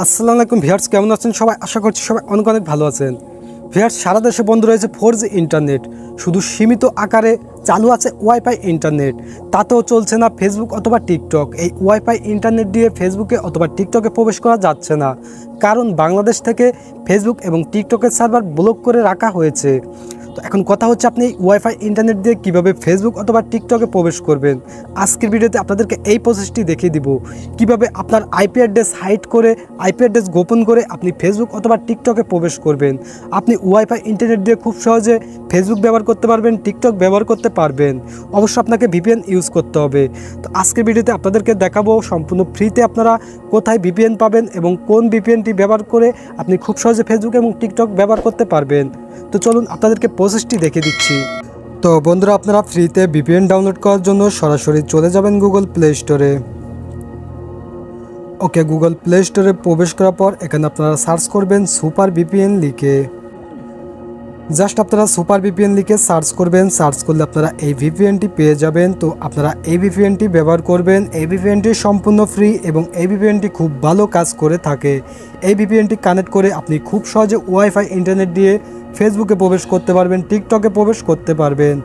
আসসালামু আলাইকুম ভিউয়ার্স, কেমন আছেন সবাই? আশা করছি সবাই অনেক অনেক ভালো আছেন। ভিউয়ার্স, সারা দেশে বন্ধ রয়েছে 4G ইন্টারনেট, শুধু সীমিত আকারে চালু আছে ওয়াইফাই ইন্টারনেট। তাতেও চলছে না ফেসবুক অথবা টিকটক। এই ওয়াইফাই ইন্টারনেট দিয়ে ফেসবুকে অথবা টিকটকে প্রবেশ করা যাচ্ছে না, কারণ বাংলাদেশ থেকে ফেসবুক এবং টিকটকের সার্ভার ব্লক করে রাখা হয়েছে। তো এখন কথা হচ্ছে, আপনি ওয়াইফাই ইন্টারনেট দিয়ে কিভাবে ফেসবুক অথবা টিকটকে প্রবেশ করবেন। আজকের ভিডিওতে আপনাদেরকে এই প্রসেসটি দেখিয়ে দিব, কিভাবে আপনার আইপি অ্যাড্রেস হাইড করে, আইপি অ্যাড্রেস গোপন করে আপনি ফেসবুক অথবা টিকটকে প্রবেশ করবেন। আপনি ওয়াইফাই ইন্টারনেট দিয়ে খুব সহজে ফেসবুক ব্যবহার করতে পারবেন, টিকটক ব্যবহার করতে পারবেন। অবশ্যই আপনাকে ভিপিএন ইউজ করতে হবে। তো আজকের ভিডিওতে আপনাদেরকে দেখাবো সম্পূর্ণ ফ্রিতে আপনারা কোথায় ভিপিএন পাবেন এবং কোন ভিপিএনটি ব্যবহার করে আপনি খুব সহজে ফেসবুক এবং টিকটক ব্যবহার করতে পারবেন। তো চলুন আপনাদেরকে প্রসেসটি দেখিয়ে দিচ্ছি। তো বন্ধুরা, আপনারা ফ্রিতে ভিপিএন ডাউনলোড করার জন্য সরাসরি চলে যাবেন গুগল প্লে স্টোরে। ওকে, গুগল প্লে স্টোরে প্রবেশ করার পর এখানে আপনারা সার্চ করবেন সুপার ভিপিএন লিখে। জাস্ট আপনারা সুপার ভিপিএন লিখে সার্চ করবেন। সার্চ করলে আপনারা এই ভিপিএনটি পেয়ে যাবেন। তো আপনারা এই ভিপিএনটি ব্যবহার করবেন। এই ভিপিএনটি সম্পূর্ণ ফ্রি এবং এই ভিপিএনটি খুব ভালো কাজ করে থাকে। এই ভিপিএনটি কানেক্ট করে আপনি খুব সহজে ওয়াইফাই ইন্টারনেট দিয়ে ফেসবুকে প্রবেশ করতে পারবেন, টিকটকে প্রবেশ করতে পারবেন।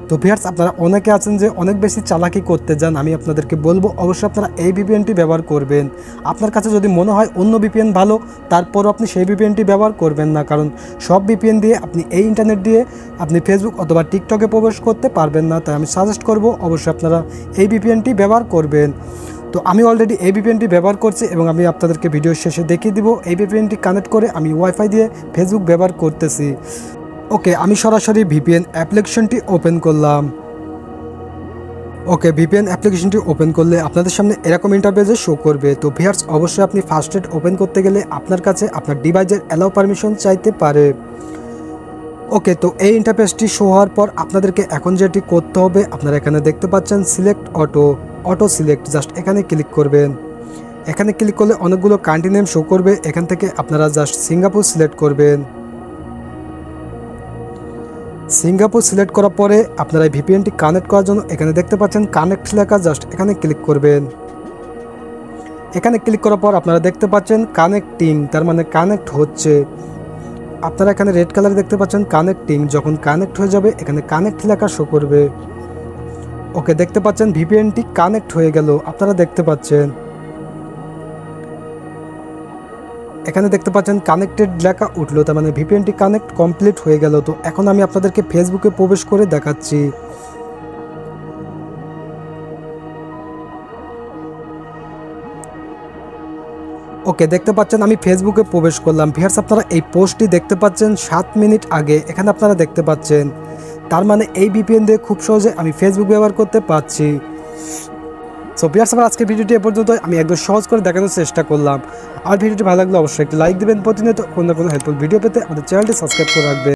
তো ভিউয়ার্স, আপনারা অনেকে আছেন যে অনেক বেশি চালাকি করতে যান, আমি আপনাদেরকে বলবো অবশ্যই আপনারা এই ভিপিএনটি ব্যবহার করবেন। আপনার কাছে যদি মনে হয় অন্য ভিপিএন ভালো, তারপরও আপনি সেই ভিপিএনটি ব্যবহার করবেন না, কারণ সব ভিপিএন দিয়ে আপনি এই ইন্টারনেট দিয়ে আপনি ফেসবুক অথবা টিকটকে প্রবেশ করতে পারবেন না। তাই আমি সাজেস্ট করব অবশ্যই আপনারা এই ভিপিএনটি ব্যবহার করবেন। তো আমি অলরেডি এই ভিপিএনটি ব্যবহার করছি এবং আমি আপনাদেরকে ভিডিও শেষে দেখিয়ে দিব এই ভিপিএনটি কানেক্ট করে আমি ওয়াইফাই দিয়ে ফেসবুক ব্যবহার করতেছি। ওকে, আমি সরাসরি ভিপিএন অ্যাপ্লিকেশনটি ওপেন করলাম। ওকে, ভিপিএন অ্যাপ্লিকেশনটি ওপেন করলে আপনাদের সামনে এরকম ইন্টারফেসে শো করবে। তো ভিউয়ার্স, অবশ্যই আপনি ফার্স্ট এড ওপেন করতে গেলে আপনার কাছে আপনার ডিভাইসের অ্যালাউ পারমিশন চাইতে পারে। ওকে, তো এই ইন্টারফেসটি শো হওয়ার পর আপনাদেরকে এখন যেটি করতে হবে, আপনারা এখানে দেখতে পাচ্ছেন সিলেক্ট অটো সিলেক্ট, জাস্ট এখানে ক্লিক করবেন। এখানে ক্লিক করলে অনেকগুলো কান্ট্রি নেম শো করবে। এখান থেকে আপনারা জাস্ট সিঙ্গাপুর সিলেক্ট করবেন। সিঙ্গাপুর সিলেক্ট করার পরে আপনারা এই ভিপিএনটি কানেক্ট করার জন্য এখানে দেখতে পাচ্ছেন কানেক্ট লেখা, জাস্ট এখানে ক্লিক করবেন। এখানে ক্লিক করার পর আপনারা দেখতে পাচ্ছেন কানেক্টিং, তার মানে কানেক্ট হচ্ছে। আপনারা এখানে রেড কালার দেখতে পাচ্ছেন কানেক্টিং। যখন কানেক্ট হয়ে যাবে এখানে কানেক্ট লেখা শো করবে। ওকে, দেখতে পাচ্ছেন ভিপিএনটি কানেক্ট হয়ে গেল, আপনারা দেখতে পাচ্ছেন। এখানে দেখতে পাচ্ছেন কানেক্টেড লেখা উঠলো, তার মানে ভিপিএনটি কানেক্ট কমপ্লিট হয়ে গেল। তো এখন আমি আপনাদেরকে ফেসবুকে প্রবেশ করে দেখাচ্ছি। ওকে, দেখতে পাচ্ছেন আমি ফেসবুকে প্রবেশ করলাম। ভিউয়ার্স, আপনারা এই পোস্টটি দেখতে পাচ্ছেন 7 মিনিট আগে, এখানে আপনারা দেখতে পাচ্ছেন। তার মানে এই ভিপিএন দিয়ে খুব সহজে আমি ফেসবুক ব্যবহার করতে পারছি। সো ভিউয়ার্স, আমার আজকের ভিডিওটি এ পর্যন্ত। আমি একদম সহজ করে দেখানোর চেষ্টা করলাম। আর ভিডিওটি ভালো লাগলে অবশ্যই একটি লাইক দেবেন। প্রতিনিয়ত কোনো না কোনো হেল্পফুল ভিডিও পেতে আমাদের চ্যানেলটি সাবস্ক্রাইব করে রাখবেন।